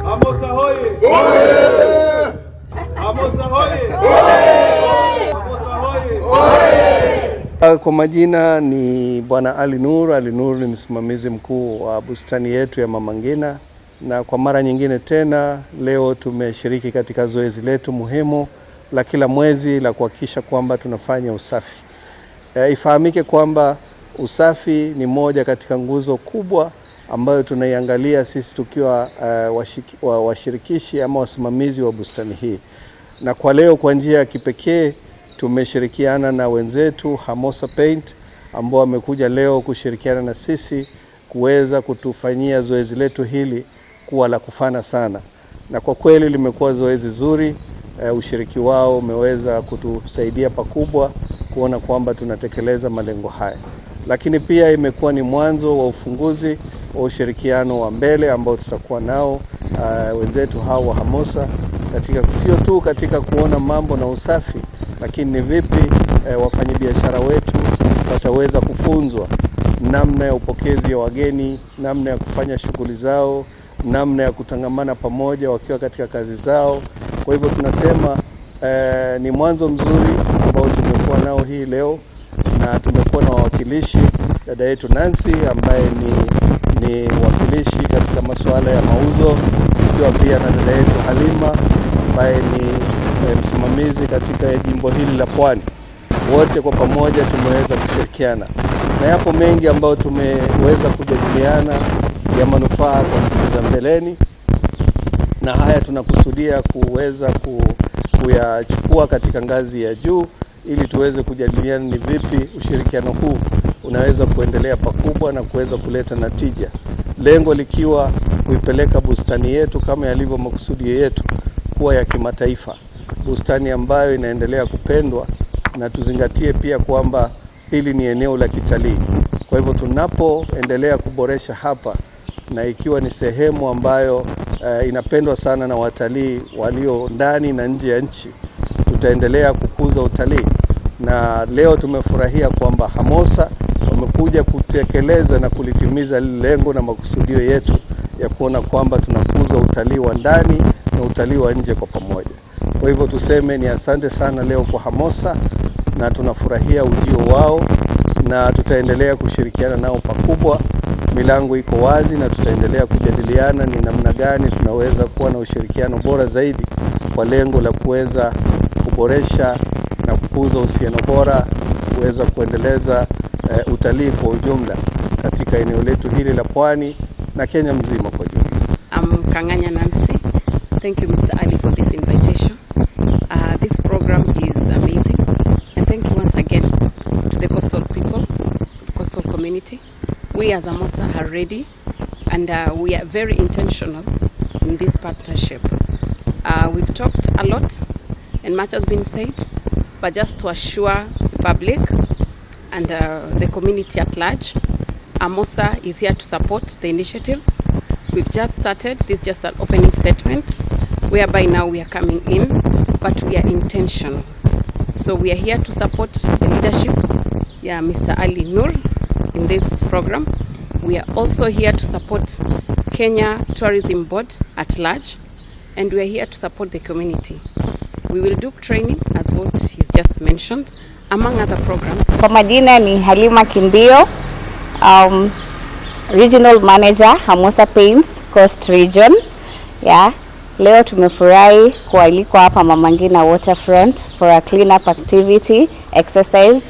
Hamosa hoye! Hamosa hoye! Hamosa hoye! Kwa majina ni Bwana Ali Nur. Ali Nur ni msimamizi mkuu wa bustani yetu ya Mama Ngina, na kwa mara nyingine tena leo tumeshiriki katika zoezi letu muhimu la kila mwezi la kuhakikisha kwamba tunafanya usafi. Ifahamike kwamba usafi ni moja katika nguzo kubwa ambayo tunaiangalia sisi tukiwa washirikishi ama wasimamizi wa bustani hii. Na kwa leo kwa njia ya kipekee tumeshirikiana na wenzetu Hamosa Paint ambao wamekuja leo kushirikiana na sisi kuweza kutufanyia zoezi letu hili kuwa la kufana sana. Na kwa kweli limekuwa zoezi zuri. Ushiriki wao umeweza kutusaidia pakubwa kuona kwamba tunatekeleza malengo haya. Lakini pia imekuwa ni mwanzo wa ufunguzi wa ushirikiano wa mbele ambao tutakuwa nao wenzetu hao wa Hamosa katika sio tu katika kuona mambo na usafi, lakini ni vipi wafanyabiashara wetu wataweza kufunzwa namna ya upokezi wa wageni, namna ya kufanya shughuli zao, namna ya kutangamana pamoja wakiwa katika kazi zao. Kwa hivyo tunasema ni mwanzo mzuri ambao tumekuwa nao hii leo, na tumekuwa na wawakilishi, dada yetu Nancy ambaye ni wakilishi katika masuala ya mauzo, tukiwa pia na dada yetu Halima ambaye ni msimamizi katika jimbo hili la Pwani. Wote kwa pamoja tumeweza kushirikiana, na yapo mengi ambayo tumeweza kujadiliana ya manufaa kwa siku za mbeleni, na haya tunakusudia kuweza kuyachukua katika ngazi ya juu ili tuweze kujadiliana ni vipi ushirikiano huu unaweza kuendelea pakubwa na kuweza kuleta natija. Lengo likiwa kuipeleka bustani yetu kama yalivyo makusudi yetu kuwa ya kimataifa, bustani ambayo inaendelea kupendwa, na tuzingatie pia kwamba hili ni eneo la kitalii. Kwa hivyo tunapoendelea kuboresha hapa, na ikiwa ni sehemu ambayo inapendwa sana na watalii walio ndani na nje ya nchi, tutaendelea kukuza utalii. Na leo tumefurahia kwamba Hamosa wamekuja kutekeleza na kulitimiza lengo na makusudio yetu ya kuona kwamba tunakuza utalii wa ndani na utalii wa nje kwa pamoja. Kwa hivyo tuseme ni asante sana leo kwa Hamosa, na tunafurahia ujio wao, na tutaendelea kushirikiana nao pakubwa. Milango iko wazi, na tutaendelea kujadiliana ni namna gani tunaweza kuwa na ushirikiano bora zaidi kwa lengo la kuweza kuboresha na kukuza uhusiano bora, kuweza kuendeleza utalii kwa ujumla katika eneo letu hili la Pwani na Kenya mzima kwa jumla. Kanganya Nancy. Thank you Mr. Ali for this invitation. This program is amazing, and thank you once again to the coastal people, the coastal community. We as Hamosa are ready, and we are very intentional in this partnership. We've talked a lot and much has been said, but just to assure the public and the community at large, Hamosa is here to support the initiatives. We've just started, this is just an opening statement, whereby now we are coming in, but we are intentional. So we are here to support the leadership, Mr. Ali Nur, in this program. We are also here to support Kenya Tourism Board at large, and we are here to support the community. We will do training as what he's just mentioned, among other programs. Kwa majina ni Halima Kimbio, Regional Manager Hamosa Paints Coast Region. Leo tumefurahi kualikwa hapa Mama Ngina Waterfront for a clean up activity exercise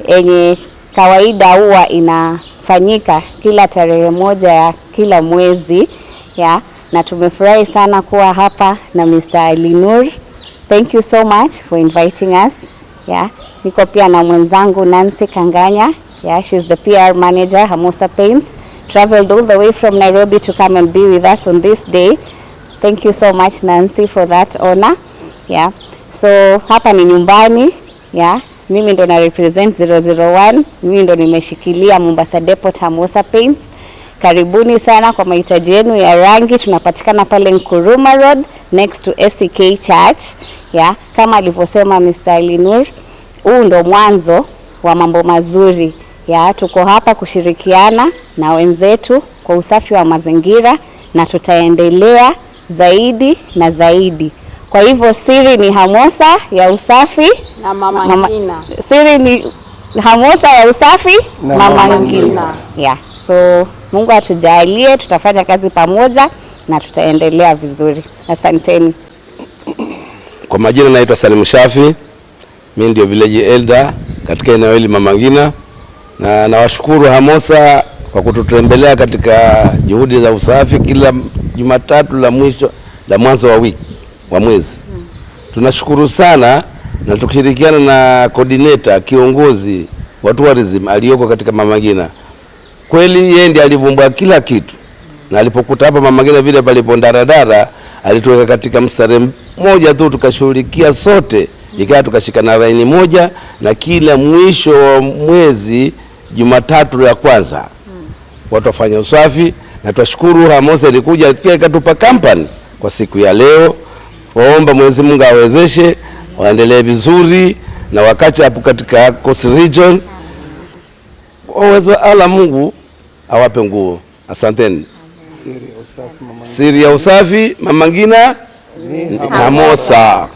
yenye kawaida huwa inafanyika kila tarehe moja ya kila mwezi. Na tumefurahi sana kuwa hapa na Mr. Ali Nur. Thank you so much for inviting us. Niko pia na mwenzangu Nancy Kanganya. She's the PR manager Hamosa Paints. Traveled all the way from Nairobi to come and be with us on this day. Thank you so much Nancy for that honor. So hapa ni nyumbani. Mimi ndo na represent 001. Mimi ndo nimeshikilia Mombasa Depot Hamosa Paints. Karibuni sana kwa mahitaji yenu ya rangi. Tunapatikana pale Nkuruma Road next to SCK Church. Kama alivyosema Mr. Ali Nur, huu ndo mwanzo wa mambo mazuri. Ya, tuko hapa kushirikiana na wenzetu kwa usafi wa mazingira na tutaendelea zaidi na zaidi. Kwa hivyo siri ni hamasa ya usafi na Mama Ngina. Siri ni hamasa ya usafi na Mama Ngina. Yeah. So Mungu atujalie, tutafanya kazi pamoja na tutaendelea vizuri. Asanteni. Kwa majina naitwa Salim Shafi. Mimi ndio village elder katika eneo hili Mama Ngina, na nawashukuru Hamasa kwa kututembelea katika juhudi za usafi kila Jumatatu la mwanzo wa mwezi. Tunashukuru sana, na tukishirikiana na coordinator kiongozi wa tourism aliyoko katika Mama Ngina. Kweli yeye ndiye alivumbua kila kitu, na alipokuta hapa Mama Ngina vile palipo daradara alituweka katika mstari mmoja tu, tukashughulikia sote, ikawa tukashikana laini moja, na kila mwisho wa mwezi Jumatatu ya kwanza watu wafanya usafi. Na twashukuru Hamasa ilikuja pia ikatupa kampani kwa siku ya leo. Waomba Mwenyezi Mungu awezeshe waendelee vizuri na wakacha hapo katika Coast Region. Uwezo ala Mungu awape nguvu. Asanteni. Siri ya usafi Mama Ngina ni Hamasa.